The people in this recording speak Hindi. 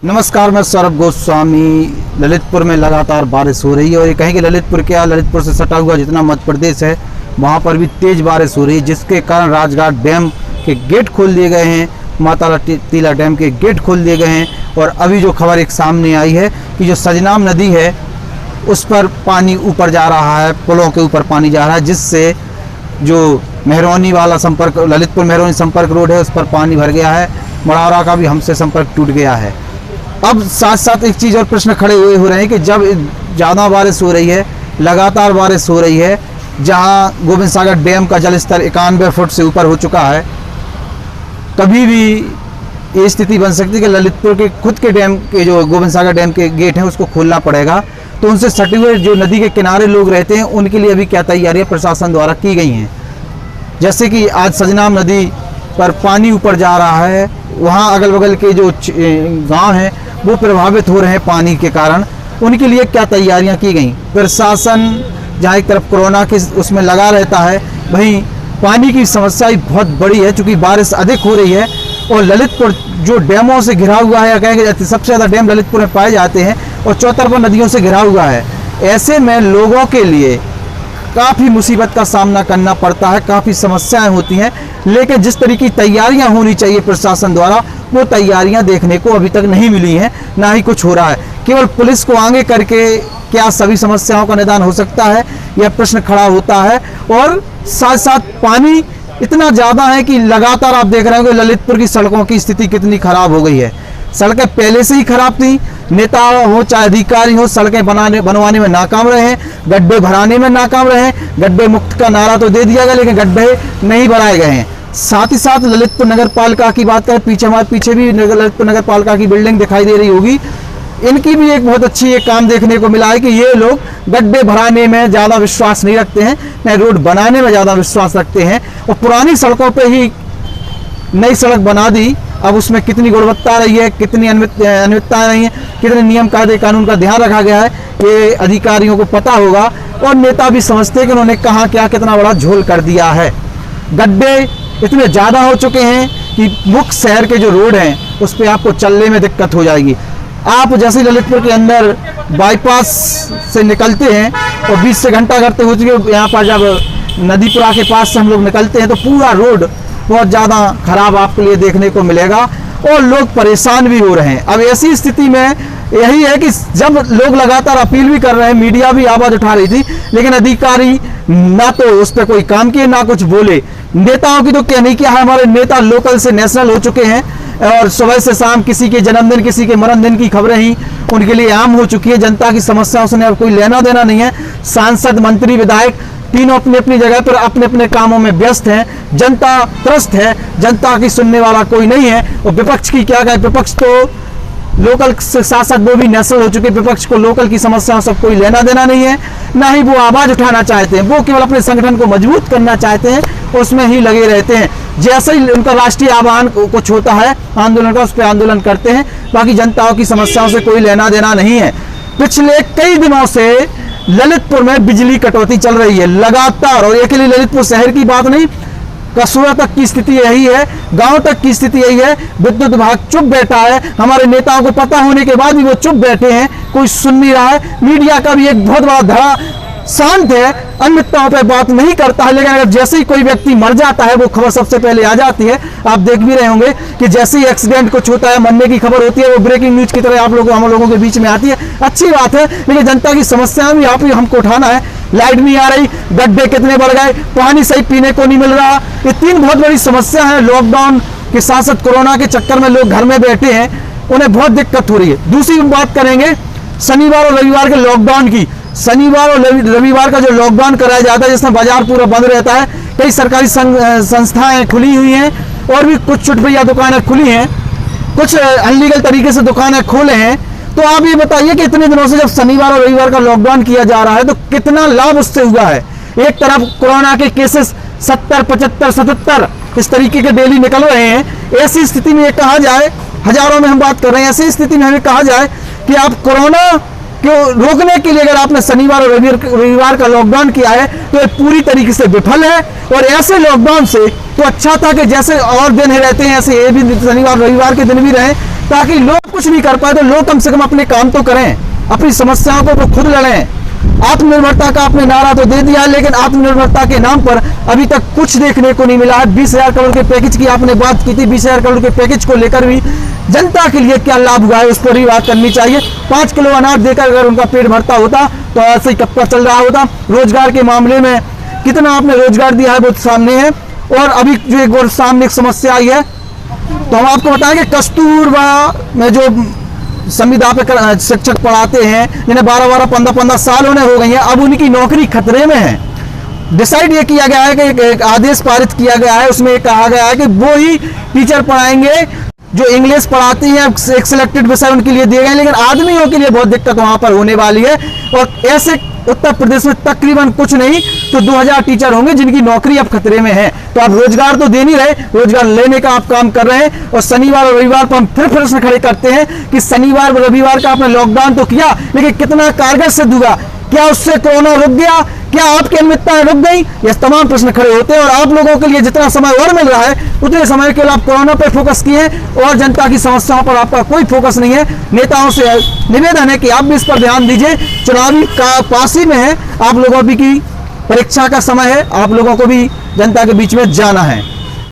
नमस्कार, मैं सौरभ गोस्वामी। ललितपुर में लगातार बारिश हो रही है और ये कहें कि ललितपुर क्या, ललितपुर से सटा हुआ जितना मध्य प्रदेश है वहाँ पर भी तेज़ बारिश हो रही है, जिसके कारण राजघाट डैम के गेट खोल दिए गए हैं, माता टीला डैम के गेट खोल दिए गए हैं। और अभी जो खबर एक सामने आई है कि जो सजनाम नदी है उस पर पानी ऊपर जा रहा है, पुलों के ऊपर पानी जा रहा है, जिससे जो मेहरौनी वाला संपर्क, ललितपुर मेहरौनी संपर्क रोड है, उस पर पानी भर गया है। मढ़ौरा का भी हमसे संपर्क टूट गया है। अब साथ साथ एक चीज़ और प्रश्न खड़े हुए हो रहे हैं कि जब ज़्यादा बारिश हो रही है, लगातार बारिश हो रही है, जहां गोविंद सागर डैम का जलस्तर 91 फुट से ऊपर हो चुका है, कभी भी ये स्थिति बन सकती है कि ललितपुर के खुद के डैम के जो गोविंद सागर डैम के गेट हैं उसको खोलना पड़ेगा। तो उनसे सटे हुए जो नदी के किनारे लोग रहते हैं उनके लिए अभी क्या तैयारियां प्रशासन द्वारा की गई हैं। जैसे कि आज सजनाम नदी पर पानी ऊपर जा रहा है, वहाँ अगल बगल के जो गांव हैं वो प्रभावित हो रहे हैं पानी के कारण, उनके लिए क्या तैयारियां की गई। प्रशासन जहाँ एक तरफ कोरोना के उसमें लगा रहता है, वहीं पानी की समस्या बहुत बड़ी है, चूँकि बारिश अधिक हो रही है और ललितपुर जो डैमों से घिरा हुआ है, कहेंगे सबसे ज़्यादा डैम ललितपुर में पाए जाते हैं और चौतरफा नदियों से घिरा हुआ है। ऐसे में लोगों के लिए काफ़ी मुसीबत का सामना करना पड़ता है, काफ़ी समस्याएं होती हैं। लेकिन जिस तरीके की तैयारियां होनी चाहिए प्रशासन द्वारा, वो तैयारियां देखने को अभी तक नहीं मिली हैं, ना ही कुछ हो रहा है। केवल पुलिस को आगे करके क्या सभी समस्याओं का निदान हो सकता है, यह प्रश्न खड़ा होता है। और साथ साथ पानी इतना ज़्यादा है कि लगातार आप देख रहे हो कि ललितपुर की सड़कों की स्थिति कितनी खराब हो गई है। सड़कें पहले से ही खराब थी, नेता हो चाहे अधिकारी हो, सड़कें बनवाने में नाकाम रहे हैं, गड्ढे भराने में नाकाम रहे हैं। गड्ढे मुक्त का नारा तो दे दिया गया, लेकिन गड्ढे नहीं भराए गए हैं। साथ ही साथ ललितपुर नगर पालिका की बात करें, हमारे पीछे भी ललितपुर नगर पालिका की बिल्डिंग दिखाई दे रही होगी, इनकी भी एक बहुत अच्छी एक काम देखने को मिला है कि ये लोग गड्ढे भराने में ज़्यादा विश्वास नहीं रखते हैं, न रोड बनाने में ज़्यादा विश्वास रखते हैं। और पुरानी सड़कों पर ही नई सड़क बना दी, अब उसमें कितनी गुणवत्ता रही है, कितनी अनियमितता रही है, कितने नियम कायदे कानून का ध्यान रखा गया है, ये अधिकारियों को पता होगा। और नेता भी समझते हैं कि उन्होंने कहाँ क्या कितना बड़ा झोल कर दिया है। गड्ढे इतने ज़्यादा हो चुके हैं कि मुख्य शहर के जो रोड हैं उस पर आपको चलने में दिक्कत हो जाएगी। आप जैसे ललितपुर के अंदर बाईपास से निकलते हैं और 20 से घंटा करते हो चुके, यहाँ पर जब नदीपुरा के पास से हम लोग निकलते हैं तो पूरा रोड बहुत ज़्यादा खराब आपके लिए देखने को मिलेगा और लोग परेशान भी हो रहे हैं। अब ऐसी स्थिति में यही है कि जब लोग लगातार अपील भी कर रहे हैं, मीडिया भी आवाज़ उठा रही थी, लेकिन अधिकारी ना तो उस पर कोई काम किए ना कुछ बोले। नेताओं की तो क्या नहीं किया है, हमारे नेता लोकल से नेशनल हो चुके हैं और सुबह से शाम किसी के जन्मदिन किसी के मरणदिन की खबरें ही उनके लिए आम हो चुकी है। जनता की समस्याओं से अब कोई लेना देना नहीं है। सांसद, मंत्री, विधायक तीनों अपनी अपनी जगह पर अपने अपने कामों में व्यस्त हैं। जनता त्रस्त है, जनता की सुनने वाला कोई नहीं है। और विपक्ष की क्या कहे, विपक्ष तो लोकल शासक वो भी नेशनल हो चुके, विपक्ष को लोकल की समस्याओं से कोई लेना देना नहीं है, ना ही वो आवाज उठाना चाहते हैं। वो केवल अपने संगठन को मजबूत करना चाहते हैं, उसमें ही लगे रहते हैं। जैसे ही उनका राष्ट्रीय आह्वान कुछ होता है आंदोलन का, उस पर आंदोलन करते हैं, बाकी जनताओं की समस्याओं से कोई लेना देना नहीं है। पिछले कई दिनों से ललितपुर में बिजली कटौती चल रही है लगातार, और अकेले ललितपुर शहर की बात नहीं, कसूरा तक की स्थिति यही है, गांव तक की स्थिति यही है। विद्युत विभाग चुप बैठा है, हमारे नेताओं को पता होने के बाद भी वो चुप बैठे हैं, कोई सुन नहीं रहा है। मीडिया का भी एक बहुत बड़ा धड़ा शांत है, अन्य मुद्दों पर बात नहीं करता है। लेकिन अगर जैसे ही कोई व्यक्ति मर जाता है वो खबर सबसे पहले आ जाती है। आप देख भी रहे होंगे कि जैसे ही एक्सीडेंट कुछ होता है, मरने की खबर होती है, वो ब्रेकिंग न्यूज की तरह हम लोगों के बीच में आती है। अच्छी बात है, लेकिन जनता की समस्याएं भी आप हमको उठाना है। लाइट नहीं आ रही, गड्ढे कितने बढ़ गए, पानी सही पीने को नहीं मिल रहा, ये तीन बहुत बड़ी समस्या है। लॉकडाउन के साथ साथ कोरोना के चक्कर में लोग घर में बैठे हैं, उन्हें बहुत दिक्कत हो रही है। दूसरी बात करेंगे शनिवार और रविवार के लॉकडाउन की। शनिवार और रविवार का जो लॉकडाउन कराया जाता है, जिसमें बाजार पूरा बंद रहता है, कई सरकारी संस्थाएं खुली हुई हैं और भी कुछ छुटभैया दुकानें खुली हैं, कुछ अनलीगल तरीके से दुकानें खोले हैं। तो आप ये बताइए कि इतने दिनों से जब शनिवार और रविवार का लॉकडाउन किया जा रहा है तो कितना लाभ उससे हुआ है। एक तरफ कोरोना के केसेस 70, 75, 77 इस तरीके के डेली निकल रहे हैं। ऐसी स्थिति में ये कहा जाए, हजारों में हम बात कर रहे हैं, ऐसी स्थिति में हमें कहा जाए कि आप कोरोना को रोकने के लिए अगर आपने शनिवार और रविवार का लॉकडाउन किया है तो ये पूरी तरीके से विफल है। और ऐसे लॉकडाउन से तो अच्छा था कि जैसे और दिन रहते हैं ऐसे ये भी शनिवार रविवार के दिन भी रहे, ताकि लोग कुछ नहीं कर पाए तो लोग कम से कम अपने काम तो करें, अपनी समस्याओं को वो खुद लड़ें। आत्मनिर्भरता का आपने नारा तो दे दिया है, लेकिन आत्मनिर्भरता के नाम पर अभी तक कुछ देखने को नहीं मिला है। 20,000 करोड़ के पैकेज की आपने बात की थी, 20,000 करोड़ के पैकेज को लेकर भी जनता के लिए क्या लाभ हुआ है उस पर ही बात करनी चाहिए। 5 किलो अनाज देकर अगर उनका पेट भरता होता तो ऐसे ही कब चल रहा होता। रोजगार के मामले में कितना आपने रोजगार दिया है वो सामने है। और अभी जो एक और सामने एक समस्या आई है तो हम आपको बताएंगे, कस्तूरबा में जो संविदा पे शिक्षक पढ़ाते हैं जिन्हें 12-12, 15-15 साल होने हो गई है, अब उनकी नौकरी खतरे में है। डिसाइड ये किया गया है कि एक आदेश पारित किया गया है, उसमें कहा गया है कि वो ही टीचर पढ़ाएंगे जो इंग्लिश पढ़ाती हैं। एक सिलेक्टेड विषय उनके लिए दिए गए, लेकिन आदमियों के लिए बहुत दिक्कत वहां पर होने वाली है। और ऐसे उत्तर प्रदेश में तकरीबन कुछ नहीं तो 2000 टीचर होंगे जिनकी नौकरी अब खतरे में है। तो आप रोजगार तो दे नहीं रहे, रोजगार लेने का आप काम कर रहे हैं। और शनिवार और रविवार पर हम फिर प्रश्न खड़े करते हैं कि शनिवार और रविवार का आपने लॉकडाउन तो किया, लेकिन कितना कारगर सिद्ध हुआ? क्या उससे कोरोना रुक गया? क्या आपकी अनियमितताएं रुक गई? ये तमाम प्रश्न खड़े होते हैं। और आप लोगों के लिए जितना समय और मिल रहा है उतने समय के लिए आप कोरोना पर फोकस किए हैं और जनता की समस्याओं पर आपका कोई फोकस नहीं है। नेताओं से निवेदन है कि आप भी इस पर ध्यान दीजिए। चुनावी का पास ही में है, आप लोगों की परीक्षा का समय है, आप लोगों को भी जनता के बीच में जाना है।